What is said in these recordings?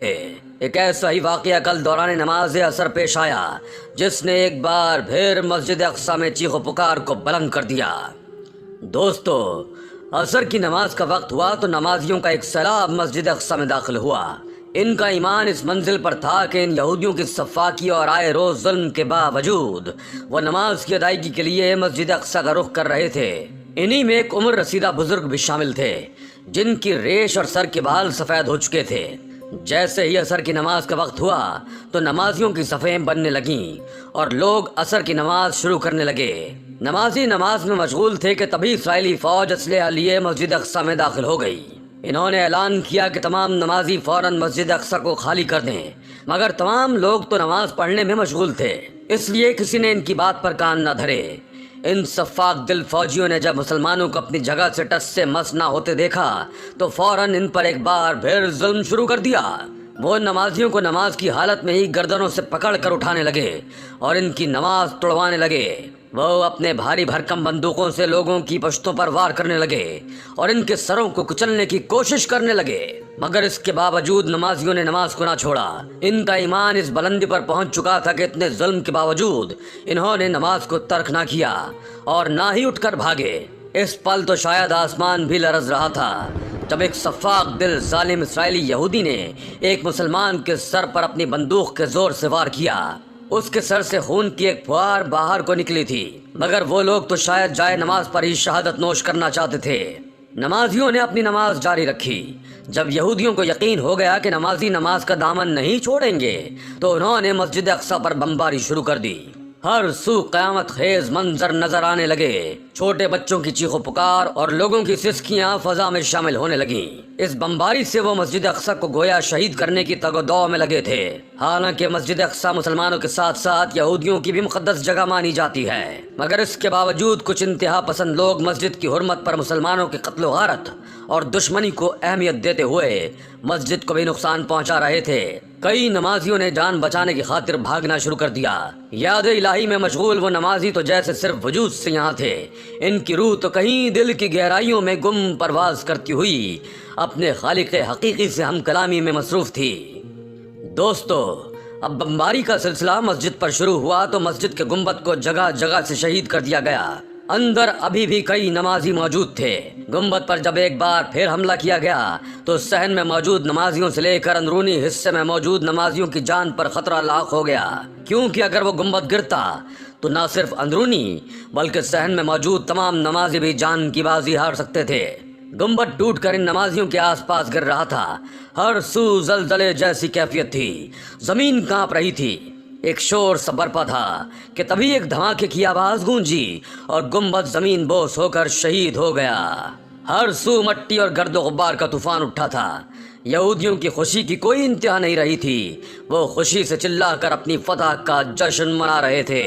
ایک ایسا ہی واقعہ کل دوران نماز اثر پیش آیا جس نے ایک بار پھر مسجد اقصی میں چیخ و پکار کو بلند کر دیا۔ دوستو، عصر کی نماز کا وقت ہوا تو نمازیوں کا ایک سیلاب مسجد اقصی میں داخل ہوا۔ ان کا ایمان اس منزل پر تھا کہ ان یہودیوں کی سفاکی اور آئے روز ظلم کے باوجود وہ نماز کی ادائیگی کے لیے مسجد اقصی کا رخ کر رہے تھے۔ انہی میں ایک عمر رسیدہ بزرگ بھی شامل تھے جن کی ریش اور سر کے بال سفید ہو چکے تھے۔ جیسے ہی عصر کی نماز کا وقت ہوا تو نمازیوں کی صفیں بننے لگیں اور لوگ عصر کی نماز شروع کرنے لگے۔ نمازی نماز میں مشغول تھے کہ تبھی اسرائیلی فوج اسلحہ لیے مسجد اقصی میں داخل ہو گئی۔ انہوں نے اعلان کیا کہ تمام نمازی فوراً مسجد اقصی کو خالی کر دیں، مگر تمام لوگ تو نماز پڑھنے میں مشغول تھے، اس لیے کسی نے ان کی بات پر کان نہ دھرے۔ ان صفاق دل فوجیوں نے جب مسلمانوں کو اپنی جگہ سے ٹس سے مس نہ ہوتے دیکھا تو فوراً ان پر ایک بار پھر ظلم شروع کر دیا۔ وہ نمازیوں کو نماز کی حالت میں ہی گردنوں سے پکڑ کر اٹھانے لگے اور ان کی نماز توڑوانے لگے۔ وہ اپنے بھاری بھرکم بندوقوں سے لوگوں کی پشتوں پر وار کرنے لگے اور ان کے سروں کو کچلنے کی کوشش کرنے لگے، مگر اس کے باوجود نمازیوں نے نماز کو نہ چھوڑا۔ ان کا ایمان اس بلندی پر پہنچ چکا تھا کہ اتنے ظلم کے باوجود انہوں نے نماز کو ترک نہ کیا اور نہ ہی اٹھ کر بھاگے۔ اس پل تو شاید آسمان بھی لرز رہا تھا جب ایک صفاق دل ظالم اسرائیلی یہودی نے ایک مسلمان کے سر پر اپنی بندوق کے زور سے وار کیا۔ اس کے سر سے خون کی ایک پھوار باہر کو نکلی تھی، مگر وہ لوگ تو شاید جائے نماز پر ہی شہادت نوش کرنا چاہتے تھے۔ نمازیوں نے اپنی نماز جاری رکھی۔ جب یہودیوں کو یقین ہو گیا کہ نمازی نماز کا دامن نہیں چھوڑیں گے تو انہوں نے مسجد اقصی پر بمباری شروع کر دی۔ ہر سو قیامت خیز منظر نظر آنے لگے۔ چھوٹے بچوں کی چیخ و پکار اور لوگوں کی سسکیاں فضا میں شامل ہونے لگیں۔ اس بمباری سے وہ مسجد اقصی کو گویا شہید کرنے کی تگ و دو میں لگے تھے۔ حالانکہ مسجد اقصی مسلمانوں کے ساتھ ساتھ یہودیوں کی بھی مقدس جگہ مانی جاتی ہے، مگر اس کے باوجود کچھ انتہا پسند لوگ مسجد کی حرمت پر مسلمانوں کی قتل و غارت اور دشمنی کو اہمیت دیتے ہوئے مسجد کو بھی نقصان پہنچا رہے تھے۔ کئی نمازیوں نے جان بچانے کی خاطر بھاگنا شروع کر دیا۔ یاد الہی میں مشغول وہ نمازی تو جیسے صرف وجود سے یہاں تھے، ان کی روح تو کہیں دل کی گہرائیوں میں گم پرواز کرتی ہوئی اپنے خالق حقیقی سے ہم کلامی میں مصروف تھی۔ دوستو، اب بمباری کا سلسلہ مسجد پر شروع ہوا تو مسجد کے گنبد کو جگہ جگہ سے شہید کر دیا گیا۔ اندر ابھی بھی کئی نمازی موجود تھے۔ گنبد پر جب ایک بار پھر حملہ کیا گیا تو صحن میں موجود نمازیوں سے لے کر اندرونی حصے میں موجود نمازیوں کی جان پر خطرہ لاحق ہو گیا، کیونکہ اگر وہ گنبد گرتا تو نہ صرف اندرونی بلکہ صحن میں موجود تمام نمازی بھی جان کی بازی ہار سکتے تھے۔ گنبد ٹوٹ کر ان نمازیوں کے آس پاس گر رہا تھا۔ ہر سو زلزلے جیسی کیفیت تھی، زمین کانپ رہی تھی۔ ایک شور سا برپا تھا کہ تبھی ایک دھماکے کی آواز گونجی اور گنبد زمین بوس ہو کر شہید ہو گیا۔ ہر سو مٹی اور گرد و غبار کا طوفان اٹھا تھا۔ یہودیوں کی خوشی کی کوئی انتہا نہیں رہی تھی۔ وہ خوشی سے چلا کر اپنی فتح کا جشن منا رہے تھے۔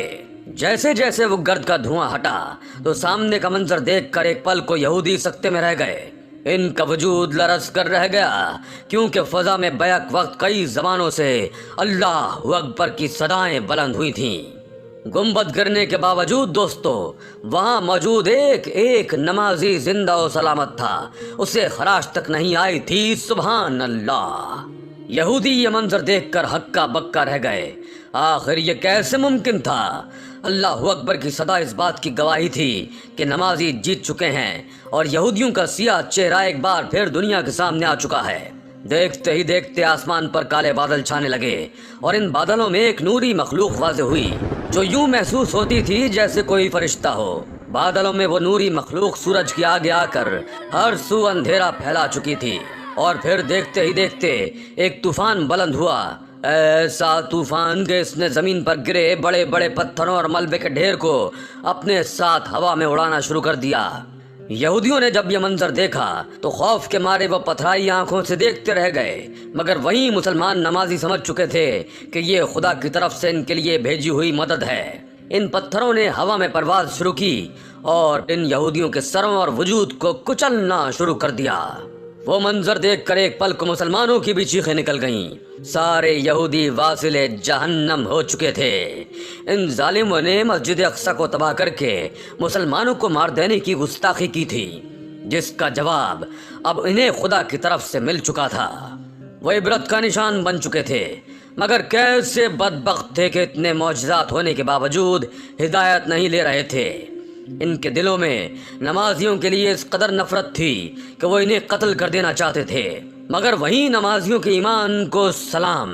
جیسے جیسے وہ گرد کا دھواں ہٹا تو سامنے کا منظر دیکھ کر ایک پل کو یہودی سکتے میں رہ گئے۔ ان کا وجود لرز کر رہ گیا، کیونکہ فضا میں بیک وقت کئی زبانوں سے اللہ اکبر کی صدائیں بلند ہوئی تھیں۔ گنبد گرنے کے باوجود دوستو، وہاں موجود ایک ایک نمازی زندہ و سلامت تھا، اسے خراش تک نہیں آئی تھی۔ سبحان اللہ! یہودی یہ منظر دیکھ کر ہکا بکا رہ گئے۔ آخر یہ کیسے ممکن تھا؟ اللہ اکبر کی صدا اس بات کی گواہی تھی کہ نمازی جیت چکے ہیں اور یہودیوں کا سیاہ چہرہ ایک بار پھر دنیا کے سامنے آ چکا ہے۔ دیکھتے ہی دیکھتے آسمان پر کالے بادل چھانے لگے اور ان بادلوں میں ایک نوری مخلوق واضح ہوئی جو یوں محسوس ہوتی تھی جیسے کوئی فرشتہ ہو۔ بادلوں میں وہ نوری مخلوق سورج کے آگے آ کر ہر سو اندھیرا پھیلا چکی تھی، اور پھر دیکھتے ہی دیکھتے ایک طوفان بلند ہوا، ایسا طوفان کہ اس نے زمین پر گرے بڑے بڑے پتھروں اور ملبے کے ڈھیر کو اپنے ساتھ ہوا میں اڑانا شروع کر دیا۔ یہودیوں نے جب یہ منظر دیکھا تو خوف کے مارے وہ پتھرائی آنکھوں سے دیکھتے رہ گئے، مگر وہیں مسلمان نمازی سمجھ چکے تھے کہ یہ خدا کی طرف سے ان کے لیے بھیجی ہوئی مدد ہے۔ ان پتھروں نے ہوا میں پرواز شروع کی اور ان یہودیوں کے سروں اور وجود کو کچلنا شروع کر دیا۔ وہ منظر دیکھ کر ایک پل کو مسلمانوں کی بھی چیخیں نکل گئیں۔ سارے یہودی واصل جہنم ہو چکے تھے۔ ان ظالموں نے مسجد اقصی کو تباہ کر کے مسلمانوں کو مار دینے کی گستاخی کی تھی، جس کا جواب اب انہیں خدا کی طرف سے مل چکا تھا۔ وہ عبرت کا نشان بن چکے تھے، مگر کیسے بدبخت تھے کہ اتنے معجزات ہونے کے باوجود ہدایت نہیں لے رہے تھے۔ ان کے دلوں میں نمازیوں کے لیے اس قدر نفرت تھی کہ وہ انہیں قتل کر دینا چاہتے تھے، مگر وہیں نمازیوں کے ایمان کو سلام،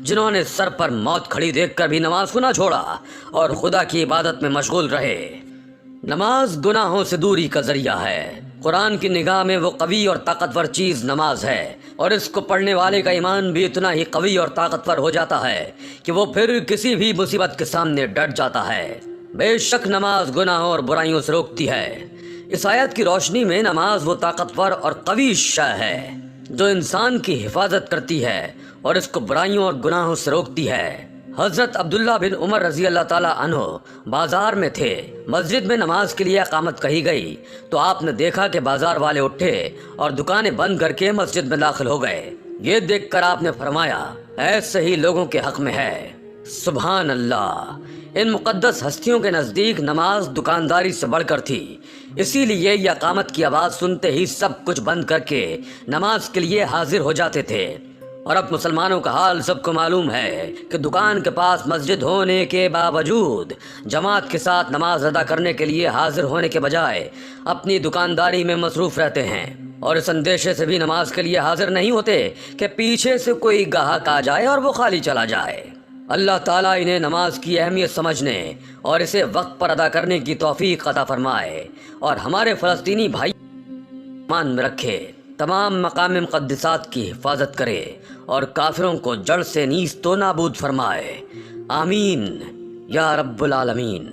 جنہوں نے سر پر موت کھڑی دیکھ کر بھی نماز کو نہ چھوڑا اور خدا کی عبادت میں مشغول رہے۔ نماز گناہوں سے دوری کا ذریعہ ہے۔ قرآن کی نگاہ میں وہ قوی اور طاقتور چیز نماز ہے، اور اس کو پڑھنے والے کا ایمان بھی اتنا ہی قوی اور طاقتور ہو جاتا ہے کہ وہ پھر کسی بھی مصیبت کے سامنے ڈٹ جاتا ہے۔ بے شک نماز گناہوں اور برائیوں سے روکتی ہے۔ اس آیت کی روشنی میں نماز وہ طاقتور اور قوی شے ہے جو انسان کی حفاظت کرتی ہے اور اس کو برائیوں اور گناہوں سے روکتی ہے۔ حضرت عبداللہ بن عمر رضی اللہ تعالیٰ عنہ بازار میں تھے۔ مسجد میں نماز کے لیے اقامت کہی گئی تو آپ نے دیکھا کہ بازار والے اٹھے اور دکانیں بند کر کے مسجد میں داخل ہو گئے۔ یہ دیکھ کر آپ نے فرمایا، ایسے ہی لوگوں کے حق میں ہے۔ سبحان اللہ! ان مقدس ہستیوں کے نزدیک نماز دکانداری سے بڑھ کر تھی، اسی لیے یہ اقامت کی آواز سنتے ہی سب کچھ بند کر کے نماز کے لیے حاضر ہو جاتے تھے۔ اور اب مسلمانوں کا حال سب کو معلوم ہے کہ دکان کے پاس مسجد ہونے کے باوجود جماعت کے ساتھ نماز ادا کرنے کے لیے حاضر ہونے کے بجائے اپنی دکانداری میں مصروف رہتے ہیں، اور اس اندیشے سے بھی نماز کے لیے حاضر نہیں ہوتے کہ پیچھے سے کوئی گاہک آ جائے اور وہ خالی چلا جائے۔ اللہ تعالیٰ انہیں نماز کی اہمیت سمجھنے اور اسے وقت پر ادا کرنے کی توفیق عطا فرمائے، اور ہمارے فلسطینی بھائی مان میں رکھے، تمام مقام مقدسات کی حفاظت کرے اور کافروں کو جڑ سے نیست و نابود فرمائے۔ آمین یا رب العالمین۔